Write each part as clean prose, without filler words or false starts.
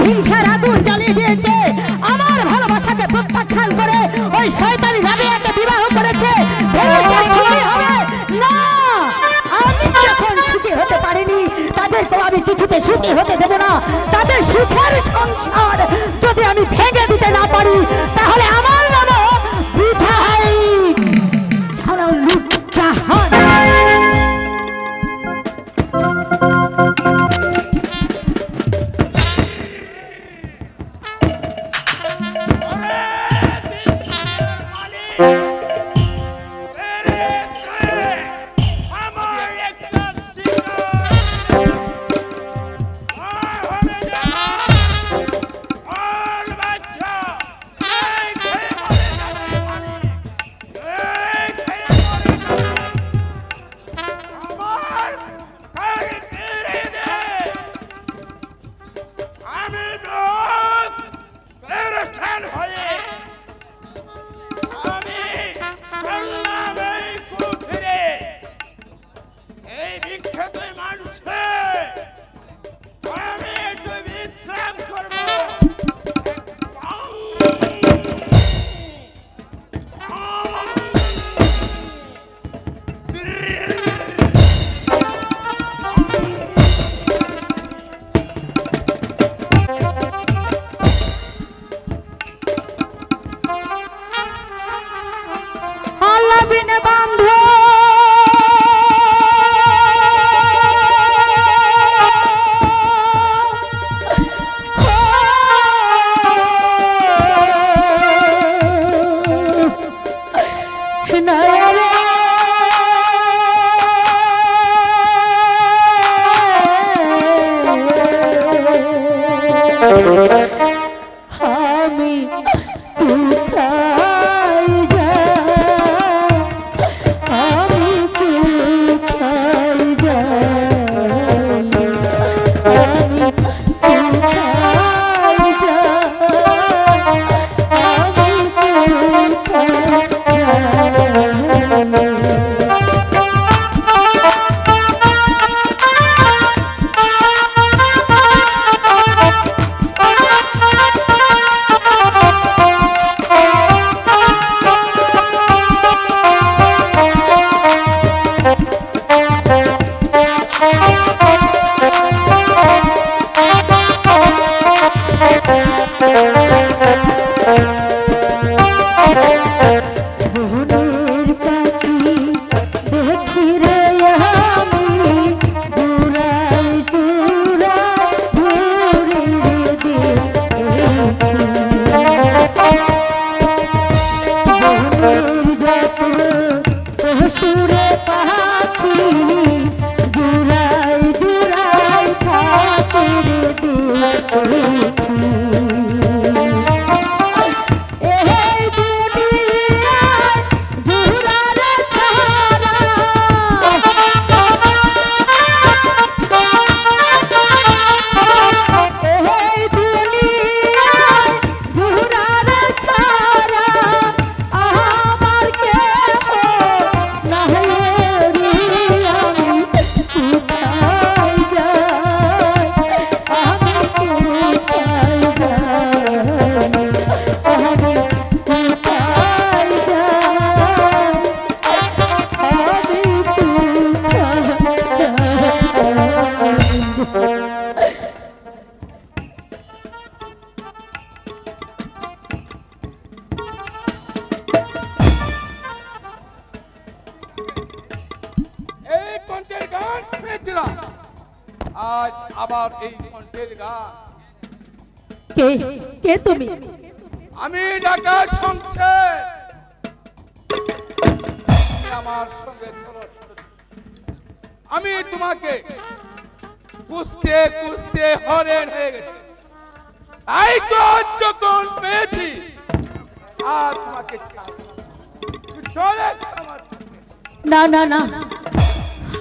হিংসার আগুন জ্বালিয়ে দিয়েছে আমার ভালোবাসাকে প্রত্যাখ্যান করে ওই শয়তানি রাবিয়াকে বিবাহ করেছে ভেবেছে সুখী হবে না আমি যখন সুখী হতে পারিনি তাদেরকেও আমি কিছুতে সুখী হতে দেব না তাদের সুখের সংসার যদি আমি ভেঙে দিতে না পারি তাহলে আমার নাম বিধাই ছাড়া লুচ্চাহান आज আবার এই কণ্ঠের গান কে কে তুমি আমি ঢাকা শমশের আমার সঙ্গে চলো আমি তোমাকে কুস্তে কুস্তে হরেন হয়ে গেছি তাই তো যখন পেয়েছি আর তোমাকে চলে না না না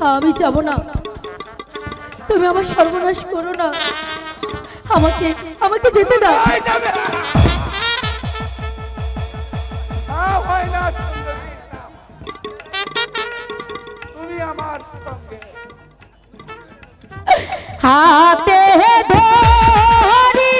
আমি যাব না তুমি আমার সর্বনাশ করো না আমাকে আমাকে যেতে দাও তুমি আমার সঙ্গে হাতে ধরি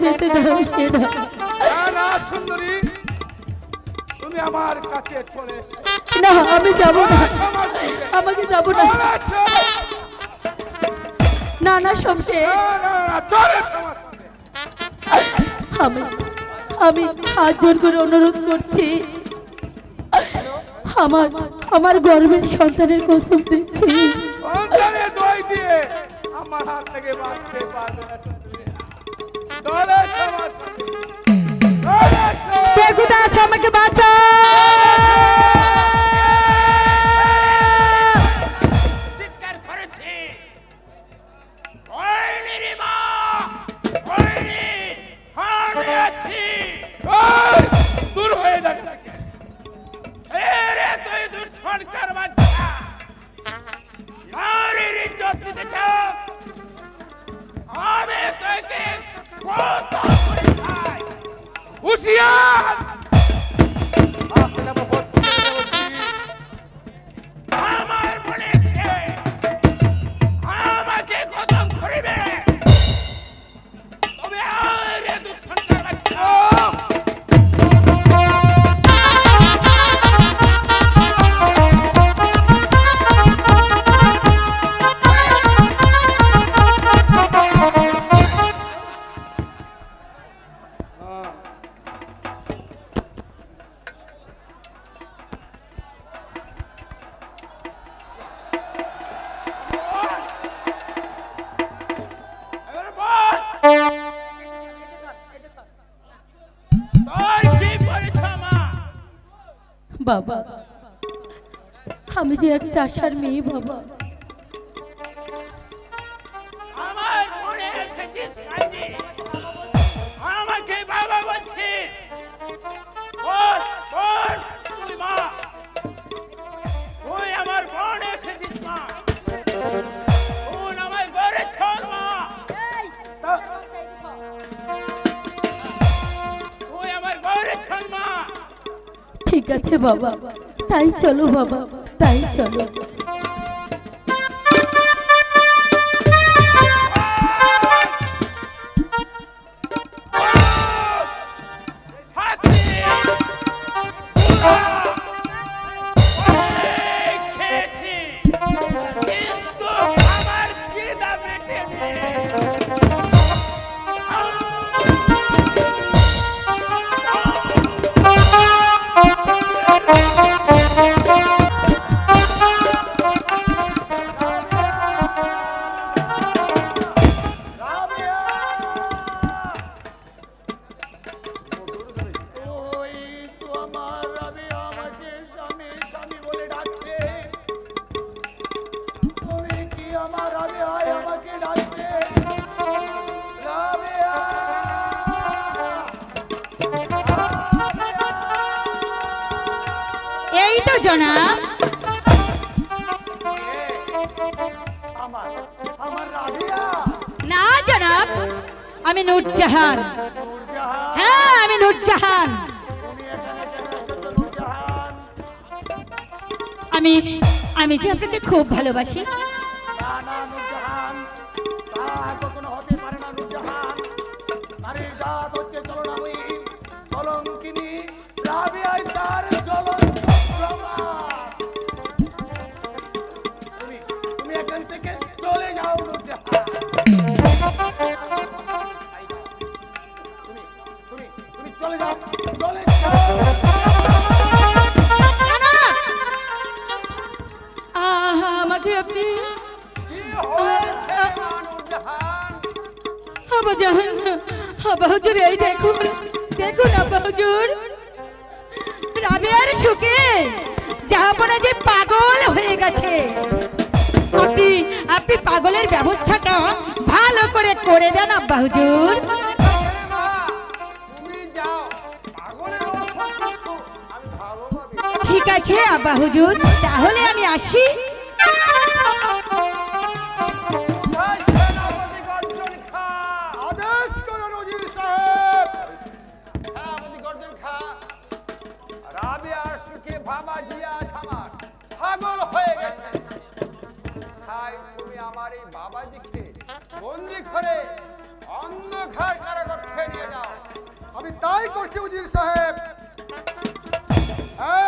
যেতে দাও সেনা। না না সুন্দরী, তুমি আমার কাছে চলে এসো। না আমি যাব না, চলে এসো আমার সঙ্গে। আমাকে যাব না। চলে এসো। না না শমশের, না না না, চলে এসো আমার সঙ্গে। আমি আমি হাত জোর করে অনুরোধ করছি, আমার আমার গর্ভের সন্তানের কসম দিচ্ছি, অন্তরে দই দিয়ে আমার হাত থেকে বাঁচতে পারবে না সুন্দরী। চলে এসো আমার সঙ্গে। চলে এসো। কে কোথায় আছে আমাকে বাঁচা। চিৎকার করেছি, ওইনি রে মা, ওইনি, আমি আছি। ওই, দূর হয়ে যাবে নাকি? এরে তুই দুষ্কর্মার বাচ্চা, নারীর ইজ্জত দিতে চাও? আমি তোকে কত করে খাই। হুঁশিয়ার! আসলে বহুত করে বলছি। আমার মনে আছে, আমাকে খতম করিবে। তবে আরে দুষ্কর্মার বাচ্চা, এবারে বল, তোর কি পরীক্ষা মা? বাবা আমি যে এক চাষার মেয়ে বাবা, আমার মনে এসেছিস কাজী, আমাকে বাবা বলছিস? বল বল, তুই মা, তুই আমার মনে এসেছিস মা, তুই আমার ঘরে ছড় মা, তুই আমার ঘরে ছড় মা। ঠিক আছে বাবা, তাই চলো বাবা, তাই চলো। হাতি, অনেক খেয়েছি, কিন্তু আমার খিদা মেটেনি। ওই তো আমার রবি আমাকে স্বামী স্বামী বলে ডাকছে। তুমি কি আমার রবি হয় আমাকে ডাকছে? রাবিয়া! এই তো জনাব। আমার আমার রাবিয়া, না জনাব, আমি নূরজাহান। নূরজাহান, হ্যাঁ আমি নূরজাহান। তুমি এখানে কেন এসেছো নূরজাহান? আমি আমি যে আপনাকে খুব ভালোবাসি। না না নূরজাহান, তা কখনো হতে পারে না নূরজাহান। নারীর জাত হচ্ছে চলনাময়ী, কলঙ্কিনী, রাবিয়াই তার জ্বলন্ত প্রমাণ। তুমি তুমি এখান থেকে চলে যাও নূরজাহান। তুমি তুমি তুমি চলে যাও, চলে যাও। আমাকে আপনি হয়েছে মা নূরজাহান? আব্বাজান, আব্বা হুজুর, এই দেখুন দেখুন আব্বা হুজুর, রাবিয়ার সুখে জাহাপনা যে পাগল হয়ে গেছে। আপনি আপনি পাগলের ব্যবস্থাটা ভালো করে দেন আব্বা হুজুর। মা, তুমি যাও, পাগলের ওষুধ খাচ্ছো, আমি ভালোভাবে। ঠিক আছে আব্বা হুজুর, তাহলে আমি আসি। জয় সেনাপতি গর্জন খা। আদেশ করুন উজির সাহেব। সেনাপতি গর্জন খা। রাবিয়ার সুখে বাবাজি আজ আমার পাগল হয়ে গেছে। তাই তুমি আমার এই বাবাজিকে বন্দি করে অন্ধকার কারাগারে নিয়ে যাও। আমি তাই করছি উজির সাহেব।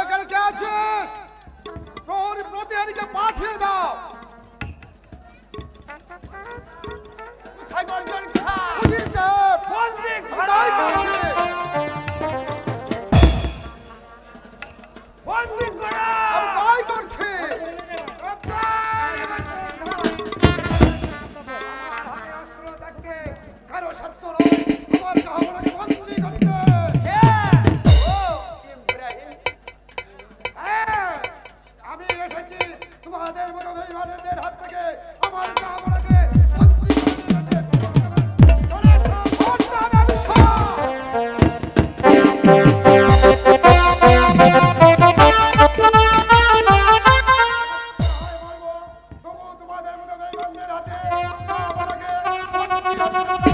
এখানে কে আছিস? প্রহরী প্রতিহারীকে পাঠিয়ে দাও। কোথায় গর্জন খা? উজির সাহেব বন্দি আমি করো। তাই করছি। বন্দি করো। আমি তাই করছি। কারো সাধ্য নয় আমার কাহাবলাকে বন্দি করতে। হ্যাঁ, আমি এসেছি তোমাদের মতো বেঈমানদের হাত থেকে আমার কাহাবলাকে বন্দি করতে। চলে এসো, করতে হবে আমি তবু তোমাদের মতো বেঈমানদের হাতে কাহাবলাকে বন্দি করতে।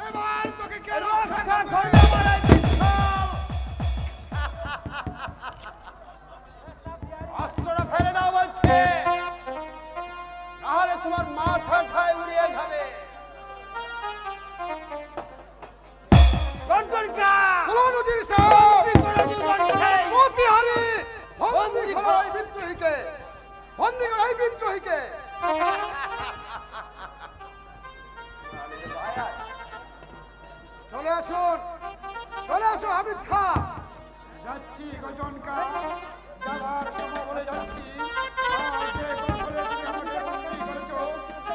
এবার তোকে কেন থাকা ঘরে মারাই দিচ্ছ? অস্ত্রটা ফেলে দাও বলছে, নাহলে তোমার মাথা ঠায় উড়িয়ে যাবে। গর্জন খা। বলুন উজির সাহেব, বন্দি করো দুজনকে। প্রতিহারী বন্দি করো এই বিদ্রোহীকে। বন্দি করো এই বিদ্রোহীকে। চলে আসুন, চলে আসো হামিদ খা। যাচ্ছি গজনকা, যাবার সময় বলে যাচ্ছি। আর যে কৌশলে তুমি আমাকে বন্দী করেছো,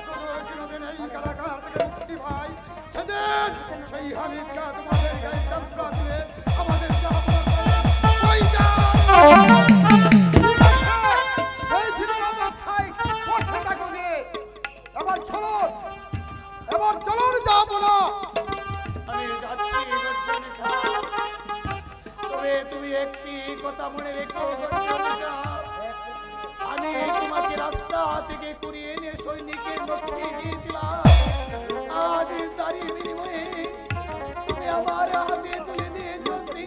শুধু চিরদিন এই কারাগার থেকে মুক্তি পাই, সেদিন সেই হামিদ খা তোমাদের গায়ে চামড়া তুলে আমাদের সেই দিনের অপেক্ষায় বসে থাকো গে। এবার চলুন, এবার চলুন যাবো না। আমি যাচ্ছি গর্জন খা। তবে তুমি একটি কথা মনে রেখো গর্জন খা। আমি তোমাকে রাস্তা থেকে কুড়িয়ে এনে সৈনিকের মুক্তি দিয়েছিলাম। আজ তারই বিনিময়ে তুমি আমার হাতে তুলে দিয়েছো তুমি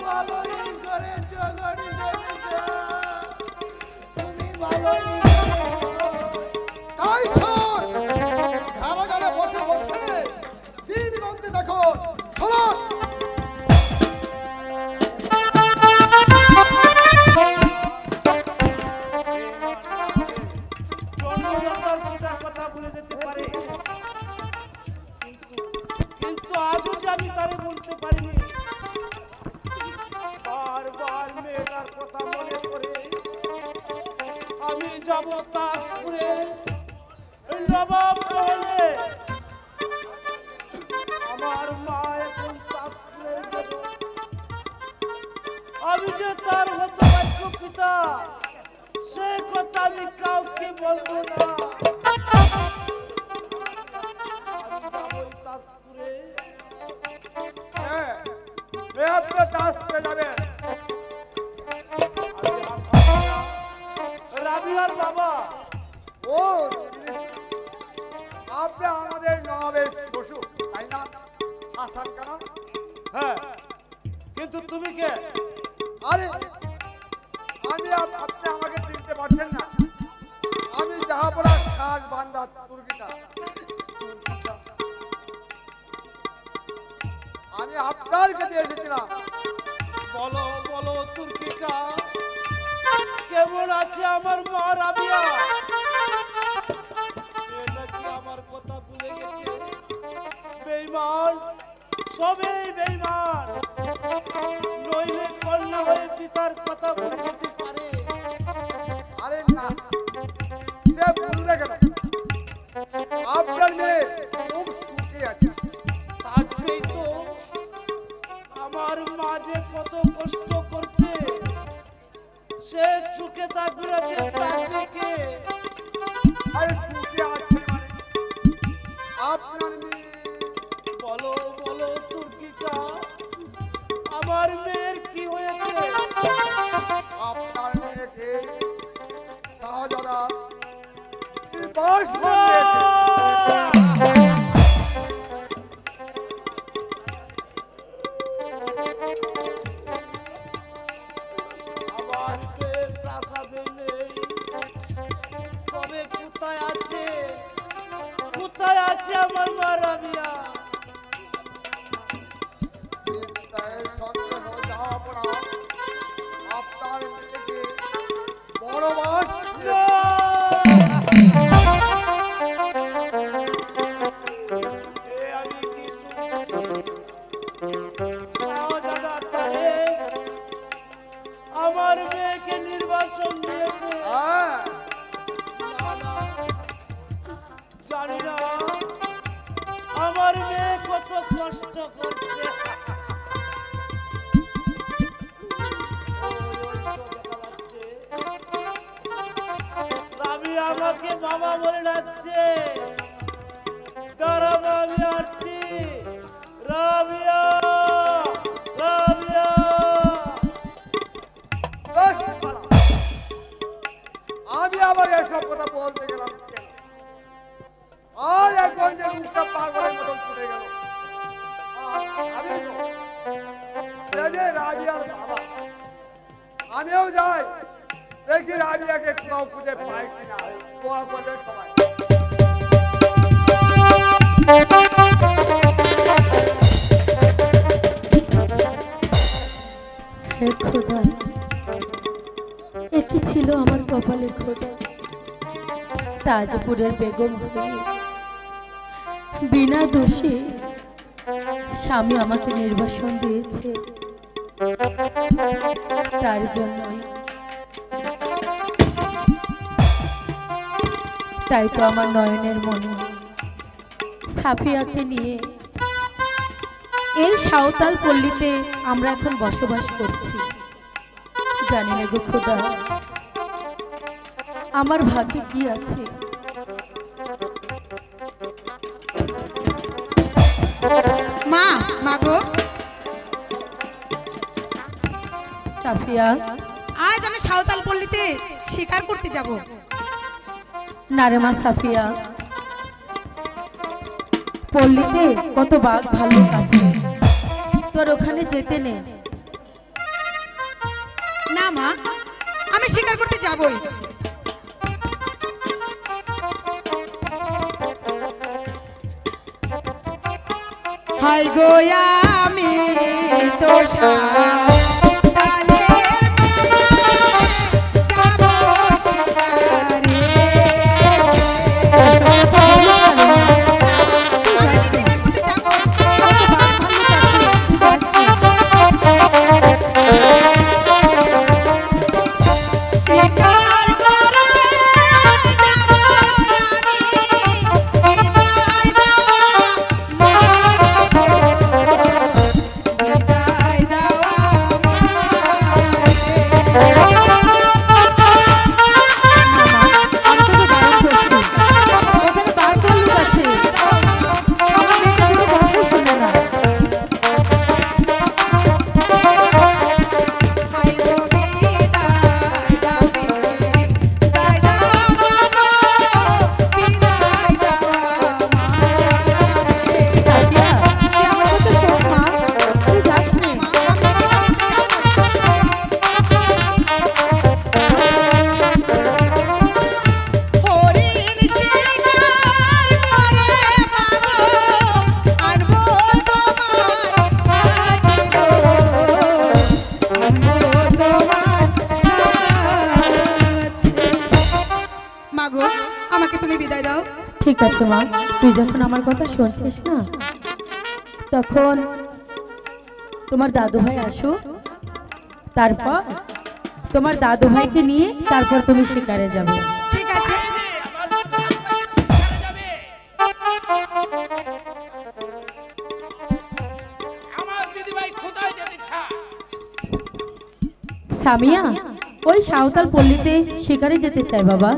ভালোই করেছো গর্জন খা। তুমি ভালোই তাই ছয় কারাগারে বসে বসে দিন গুনতে দেখো। চলুন। জন্মদাতার পিতার কথা ভুলে যেতে পারে, কিন্তু আজও যে আমি তারে বলতে পারিনি। বারবার মেয়েটার কথা মনে করে আমি যাব তাজপুরে নবাব মহলে। আমার মা এখন তাজপুরের গেল। আমি যে তার হতভাগ্য পিতা, সে কথা আমি কাউকে বলবো না। আমি যাবই তাজপুরে। আপনি তাজপুরে যাবেন? আমি আসাম না, রাবিয়ার বাবা। ও, আপনি আমাদের নবাবের শ্বশুর, তাই না? আসান কেন? হ্যাঁ, কিন্তু তুমি কে? আরে আমি আপনি আমাকে চিনতে পারছেন না? আমি জাহাপড়ার খাস বান্দা তুর্কিটা। আমি আপনার কাছে এসেছিলাম। বলো বলো তুর্কিকা, কেমন আছে আমার মা রাবিয়া? এটা কি আমার কথা ভুলে গেছে? বেঈমান, সবই বেঈমান। নইলে কন্যা হয়ে পিতার কথা ভুলে যেতে পারে। আরে না, সে ভুলবে কেন? দোষ মন্দিরেছে। আমার প্রেম প্রাসাদে নেই, তবে কোথায় আছে, কোথায় আছে আমার মা রাবিয়া? বিদ্যায় সন্দেহ যাওয়া পড়া আপনার থেকে বড় মাস। আমি কি শাহজাদা তারেক আমার মেয়েকে নির্বাচন দিয়েছে? হ্যাঁ, না, না, জানি না আমার মেয়ে কত কষ্ট করছে। ওই তো দেখা যাচ্ছে রাবি আমাকে বাবা বলে ডাকছে। দাঁড়াবো, আমি আসছি। রাবিয়া, রাবিয়া। দোষ পালা। আমি আবার এসব কথা বলতে গেলাম কেন? আর এখন যে মুখটা পাগলের মতন ফুটে গেল। আমি তো সে যে রাবিয়ার বাবা, আমিও যাই দেখি রাবিয়াকে কোথাও খুঁজে পাই কিনা। দোয়া করবে সবাই। হে খোদা, একই ছিল আমার কপালে খোদা। তাজপুরের বেগম হয়ে বিনা দোষে স্বামী আমাকে নির্বাসন দিয়েছে। তার জন্যই তাই তো আমার নয়নের মনে সাফিয়াকে নিয়ে এই সাঁওতাল পল্লীতে আমরা এখন বসবাস করছি। জানি না গো খোদা, আমার ভাগ্যে কি আছে। মা, মা গো, সাফিয়া, আজ আমি সাঁওতাল পল্লীতে শিকার করতে যাব। না রে মা সাফিয়া, পল্লীতে কত বাঘ ভাল্লুক আছে, তোর ওখানে যেতে নেই। না মা, আমি শিকার করতে যাবই। হাই গো আমি তো সাঁওতালের মামা, যাবো শিকারে। ঠিক আছে মা, তুই যখন আমার কথা শুনছিস না, তখন তোমার দাদু ভাই আসো, তারপর তোমার দাদু ভাইকে নিয়ে তারপর তুমি শিকারে যাবে। ঠিক আছে। সামিয়া ওই সাঁওতাল পল্লীতে শিকারে যেতে চাই বাবা।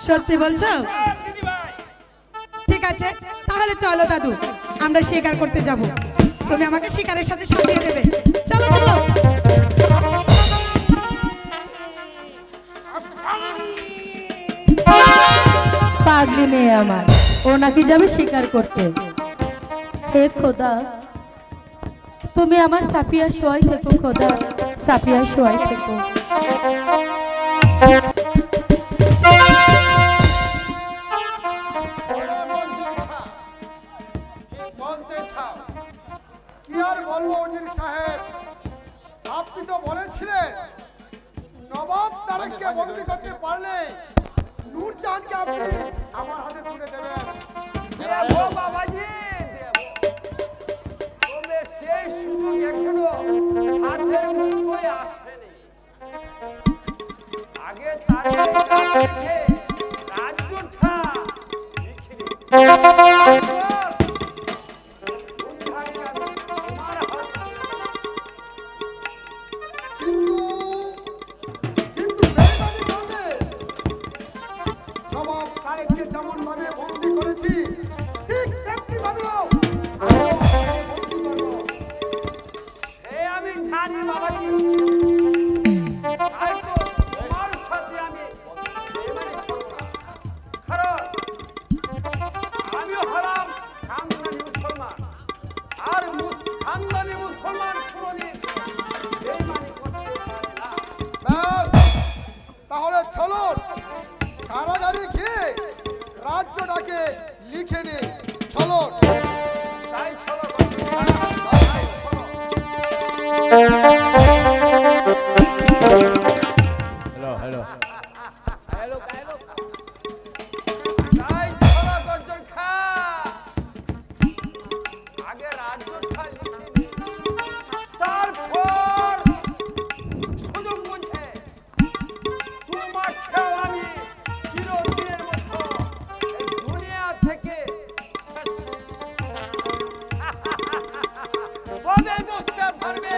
সত্যি বলছো? ঠিক আছে, তাহলে চলো দাদু, আমরা শিকার করতে যাব। তুমি আমাকে শিকারের সাথে সাজিয়ে দেবে। চলো চলো। পাগলি মেয়ে আমার, ও নাকি যাবে শিকার করতে। হে খোদা, তুমি আমার সাফিয়া শোয়াই থেকো খোদা, সাফিয়া শোয়াই থেকো। কি আর বলবো উজির সাহেব, আপনি তো বলেছিলেন নবাব তারেককে বন্দী করতে পারলে নূরজাহানকে আপনি আমার হাতে তুলে দেবেন। দেবো বাবাজি, দেবো। তবে সেই সুযোগ এখনো হাতের মুঠোয় আসেনি। আগে তার কাছে রাজযোদ্ধা লিখে নিই। কিন্তু মেহরবানি করলে নবাব তারেককে যেমন ভাবে বন্দী করেছি ঠিক তেমনি ভাবেও বন্দী করবো। আমি জানি বাবাজি, তাই তো তোমার সাথে আমি বেইমানি করব না। কারণ আমিও হলাম খানদানি মুসলমান, আর খানদানি মুসলমান কোনোদিন বেইমানি করতে পারে না। ব্যাস, তাহলে চলুন তাড়াতাড়ি গিয়ে রাজ্যটাকে লিখে নে। চলুন। তাই চলো তাই চলো গর্জন খা। আগে রাজযোদ্ধা লিখে নিই, তারপর সুযোগ বুঝে তোমাকেও আমি চিরদিনের মতো এই দুনিয়া থেকে কবে বুঝতে পারবে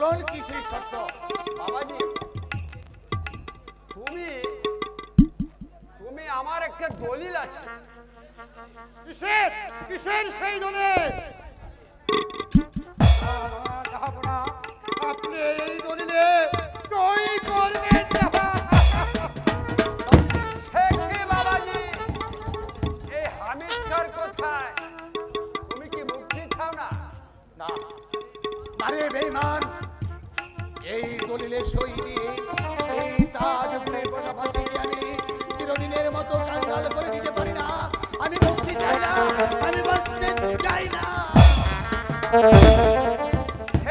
বলুন কি সেই সত্য? বাবাজি, তুমি তুমি আমার একটা দলিল আছে। কিসের কিসের সেই দলে? আপনি এই দলিলে সই করবেন না। সে কি বাবাজি, এই হামিদ খার কোথায়? তুমি কি মুক্তি চাও না? না আরে বেঈমান, এই দলিলে সই দিয়ে এই তাজপুরে বসা ফাঁসিকে আমি চিরদিনের মতো কাঙ্গাল করে দিতে পারি না। আমি মুক্তি চাই না, আমি বাঁচতে চাই না।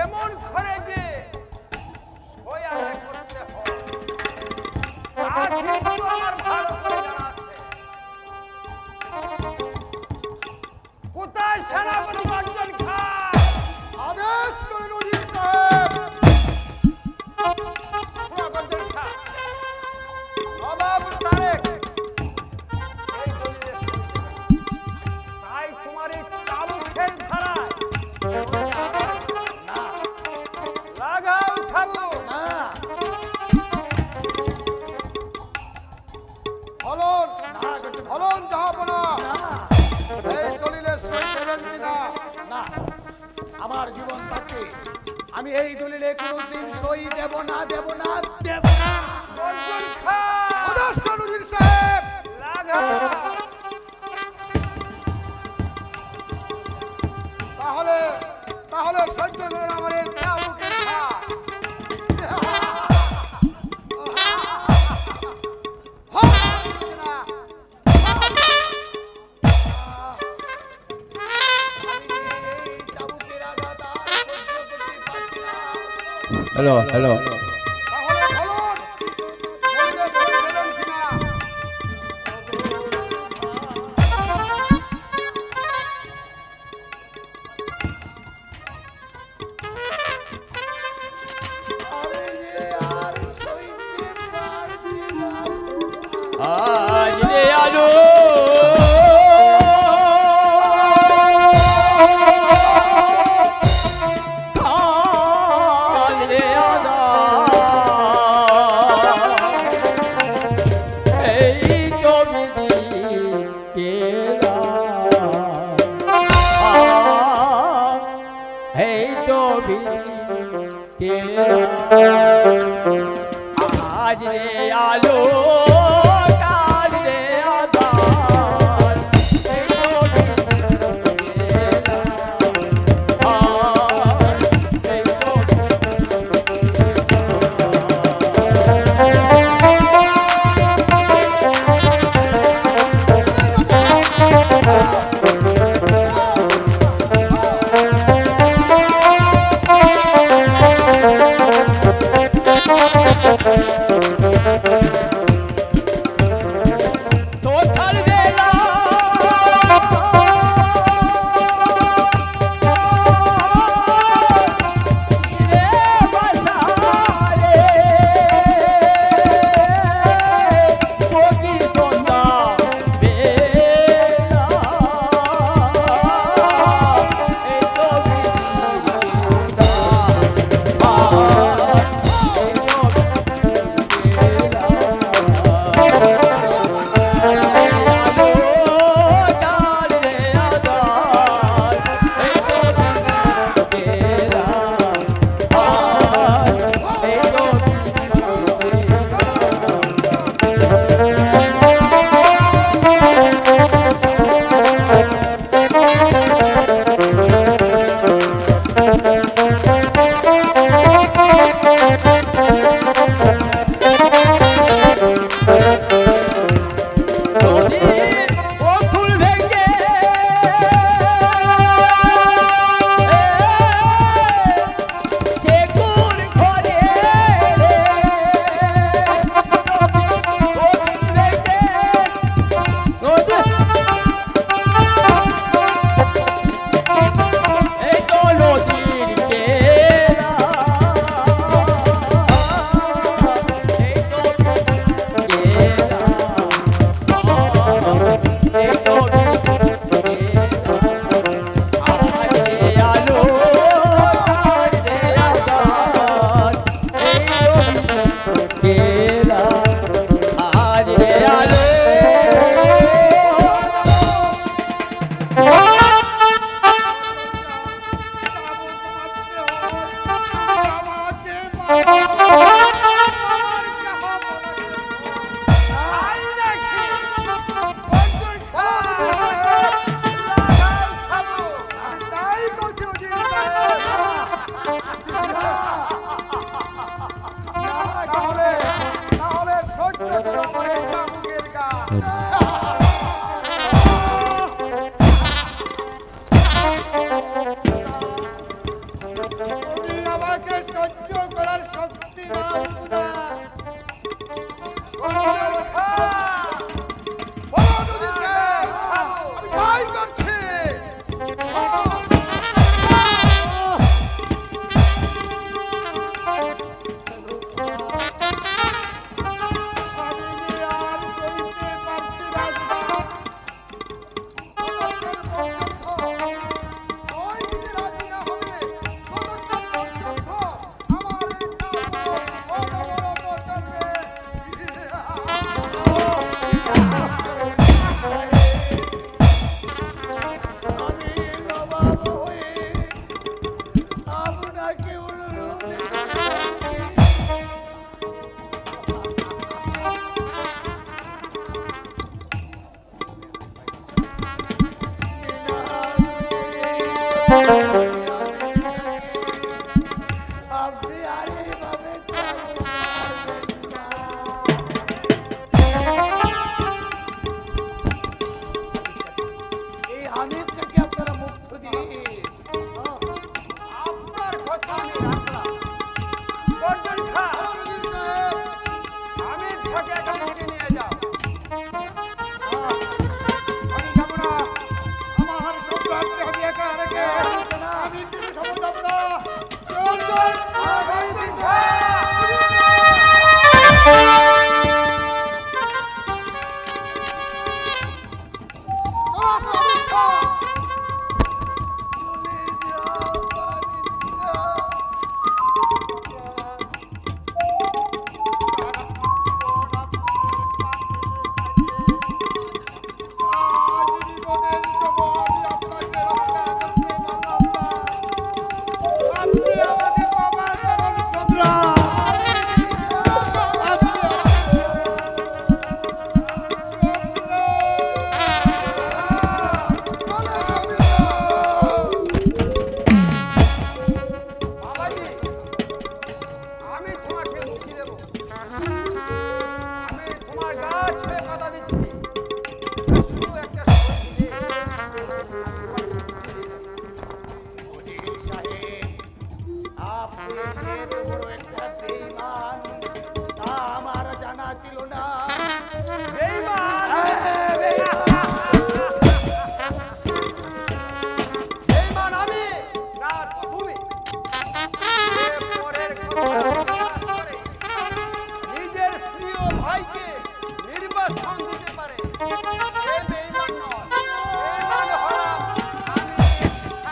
এমন করে যে সই আদায় করতে হয় তা কিন্তু আমার ভালো করে জানা আছে। কোথায় সেনাপতি গর্জন খান? আদেশ করুন উজির সাহেব। গর্জন খান, নবাব তারেক এই দলিলে সই দেবেন। তাই তোমার এই চাবুকের ধারায় না লাগাও চাবুক। না বলুন না করতে বলুন জাহাপনা, না এই দলিলে সই দেবেন কিনা? না, আমার জীবন থাকতে আমি এই দলিলে কোনোদিন সই দেব না, দেব না, দেব না। গর্জন খান, আদেশ করুন উজির সাহেব। লাগাও। তাহলে তাহলে সহ্য করুন আমার এই চাবুকের ঘা। আমি এই চাবুকের আঘাত আর সহ্য করতে পারছি না। হ্যালো হ্যালো তাহলে বলুন দলিলে সই দেবেন কিনা? আমি যে আর সইতে পারছি না। আজ রে আলো কাল রে আদা এই জমিদি কেলা এই জমিদি কেলা আজ রে আলো কাল রে আধার এই জমিদি কেলা এই তাই করছি উজির সাহেব। তাহলে সহ্য করো আমার এই চাবুকের গান। তুমি আমাকে সহ্য করার শক্তি দাও না। বলো উজির সাহেব, আমি তাই করছি। আমি আর সইতে পারছি না। ততক্ষণ পর্যন্ত সই দিতে রাজি না হলে ততক্ষণ পর্যন্ত আমার এই চাবুক অনবরত চলবে। আমি নবাব হয়ে আপনাকে অনুরোধ করছি। আপনি আর এইভাবে চাবুক মারবেন না। এই হামিদকে আপনারা মুক্ত দিয়ে আপনার কথা আমি রাখলাম। গর্জন খা, উজির সাহেব, আমি থাকে এখান থেকে নিয়ে যাও। আমি যাব না। আমার সম্রাটকে আমি একা রেখে আমি তুমি সমতাম না। রঞ্জন, গর্জন খা। চলো আসো আমির খা। বাবাজি, আমি তোমাকে মুক্তি দেব। আমি তোমার গা ছুঁয়ে কথা দিচ্ছি। শুধু একটা শর্ত দিয়ে আমি তোমাকে মুক্তি দেব। উজির সাহেব, আপনি যে এত বড় একটা বেঈমান তা আমার জানা ছিল না। বেঈমান! বেঈমান আমি না তুমি। যে পরের কথা বিশ্বাস করে নিজের স্ত্রী ও ভাইকে নির্বাসন